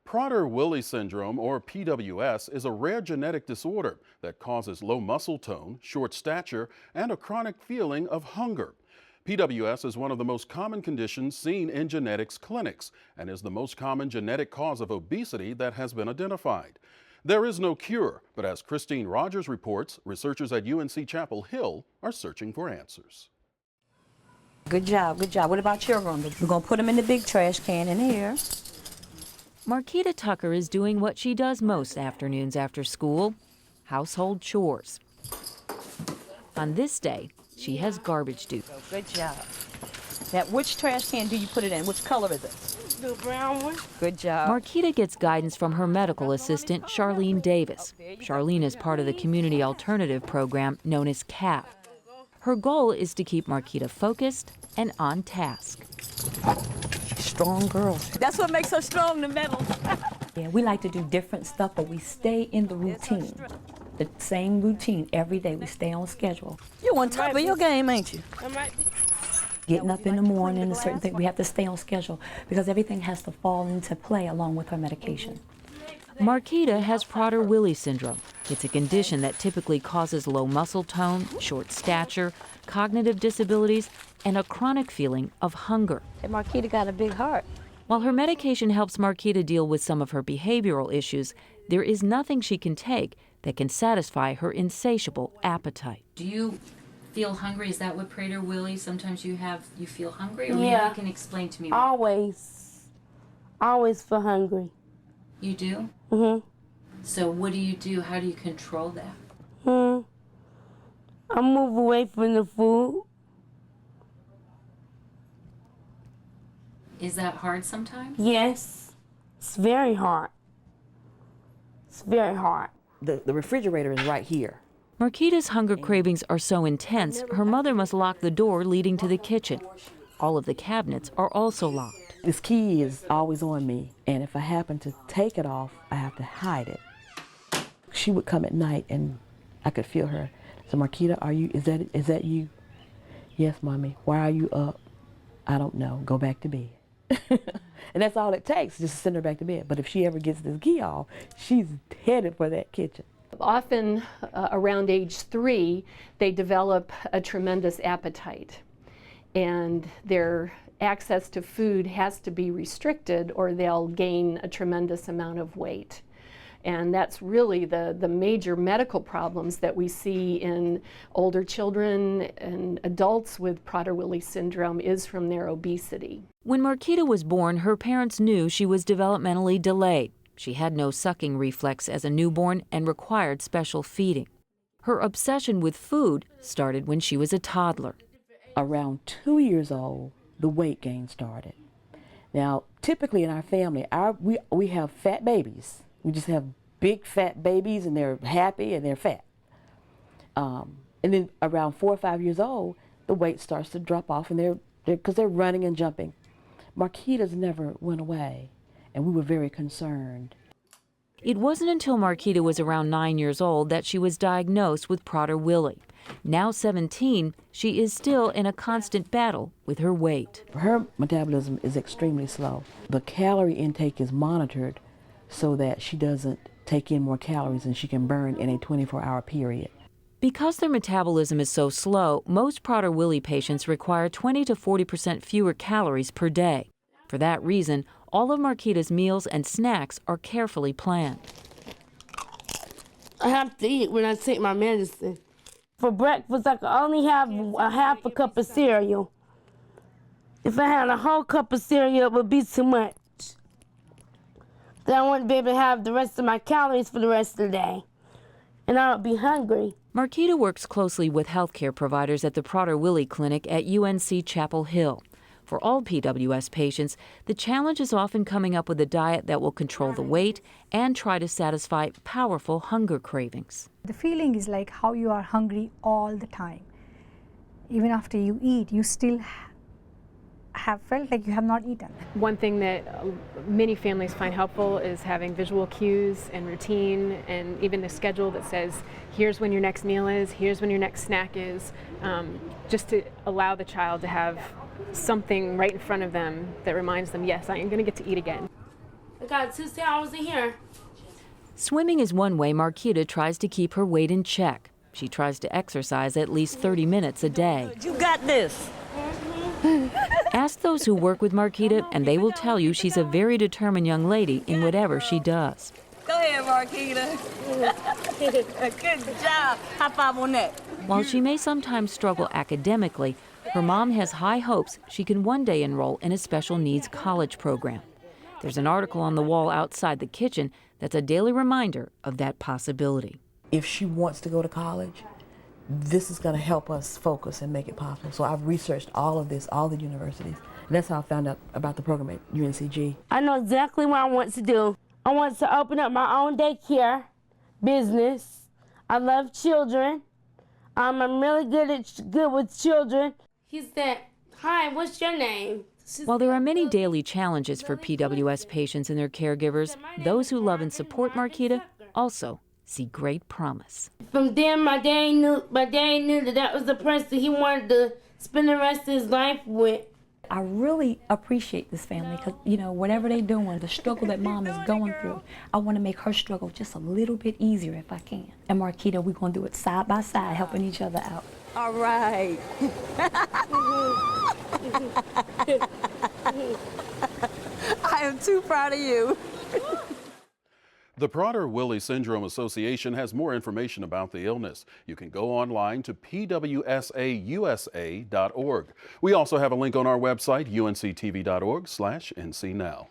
Prader Willi syndrome, or PWS, is a rare genetic disorder that causes low muscle tone, short stature, and a chronic feeling of hunger. PWS is one of the most common conditions seen in genetics clinics and is the most common genetic cause of obesity that has been identified. There is no cure, but as Christine Rogers reports, researchers at UNC-Chapel Hill are searching for answers. Good job, good job. What about your room? We're going to put them in the big trash can in here. Marquita Tucker is doing what she does most afternoons after school, household chores. On this day, she has garbage duty. Good job. Now, which trash can do you put it in? Which color is it? The brown one. Good job. Marquita gets guidance from her medical assistant, Charlene Davis. Charlene is part of the community alternative program known as CAP. Her goal is to keep Marquita focused and on task. Strong girl. That's what makes her strong, the medal. Yeah, we like to do different stuff, but we stay in the routine. The same routine every day. We stay on schedule. You're on top of your game, ain't you? Getting up in the morning, a certain thing, we have to stay on schedule because everything has to fall into play along with her medication. Marquita has Prader Willi syndrome. It's a condition that typically causes low muscle tone, short stature, cognitive disabilities, and a chronic feeling of hunger. And Marquita got a big heart. While her medication helps Marquita deal with some of her behavioral issues, there is nothing she can take that can satisfy her insatiable appetite. Do you feel hungry? Is that what Prader Willi? Sometimes you feel hungry? Or Yeah. maybe you can explain to me. Always feel hungry. You do? Mhm. So what do you do? How do you control that? I move away from the food. Is that hard sometimes? Yes, it's very hard. It's very hard. The refrigerator is right here. Marquita's hunger cravings are so intense, her mother must lock the door leading to the kitchen. All of the cabinets are also locked. This key is always on me, and if I happen to take it off, I have to hide it. She would come at night, and I could feel her. So, Marquita, is that you? Yes, Mommy. Why are you up? I don't know. Go back to bed. And that's all it takes, just to send her back to bed. But if she ever gets this key off, she's headed for that kitchen. Often around age 3, they develop a tremendous appetite, and their access to food has to be restricted or they'll gain a tremendous amount of weight. And that's really the major medical problems that we see in older children and adults with Prader-Willi syndrome is from their obesity. When Marquita was born, her parents knew she was developmentally delayed. She had no sucking reflex as a newborn and required special feeding. Her obsession with food started when she was a toddler. Around 2 years old, the weight gain started. Now, typically in our family, we have fat babies. We just have big fat babies, and they're happy and they're fat. And then around 4 or 5 years old, the weight starts to drop off, and because they're running and jumping. Marquita's never went away, and we were very concerned. It wasn't until Marquita was around 9 years old that she was diagnosed with Prader Willi. Now 17, she is still in a constant battle with her weight. Her metabolism is extremely slow. The calorie intake is monitored so that she doesn't take in more calories than she can burn in a 24-hour period. Because their metabolism is so slow, most Prader Willi patients require 20 to 40% fewer calories per day. For that reason, all of Marquita's meals and snacks are carefully planned. I have to eat when I take my medicine. For breakfast, I can only have a half a cup of cereal. If I had a whole cup of cereal, it would be too much. Then I wouldn't be able to have the rest of my calories for the rest of the day. And I would be hungry. Marquita works closely with healthcare providers at the Prader Willi Clinic at UNC-Chapel Hill. For all PWS patients, the challenge is often coming up with a diet that will control the weight and try to satisfy powerful hunger cravings. The feeling is like how you are hungry all the time. Even after you eat, you still have felt like you have not eaten. One thing that many families find helpful is having visual cues and routine and even a schedule that says, here's when your next meal is, here's when your next snack is, just to allow the child to have something right in front of them that reminds them, yes, I am going to get to eat again. I got 2 towels in here. Swimming is one way Marquita tries to keep her weight in check. She tries to exercise at least 30 minutes a day. You got this. Ask those who work with Marquita, and they will tell you she's a very determined young lady in whatever she does. Go ahead, Marquita. Good job. High five on that. While she may sometimes struggle academically, her mom has high hopes she can one day enroll in a special needs college program. There's an article on the wall outside the kitchen that's a daily reminder of that possibility. If she wants to go to college, this is going to help us focus and make it possible. So I've researched all of this, all the universities, and that's how I found out about the program at UNCG. I know exactly what I want to do. I want to open up my own daycare business. I love children. I'm really good with children. He said, "Hi, what's your name?" While there are many daily challenges for PWS patients and their caregivers, those who love and support Marquita also see great promise. From then, my daddy knew that was the person he wanted to spend the rest of his life with. I really appreciate this family because, you know, whatever they're doing, the struggle that mom is going through, I want to make her struggle just a little bit easier if I can. And Marquita, we're going to do it side by side, helping each other out. All right. I am too proud of you. The Prader Willi Syndrome Association has more information about the illness. You can go online to pwsausa.org. We also have a link on our website, unctv.org/ncnow.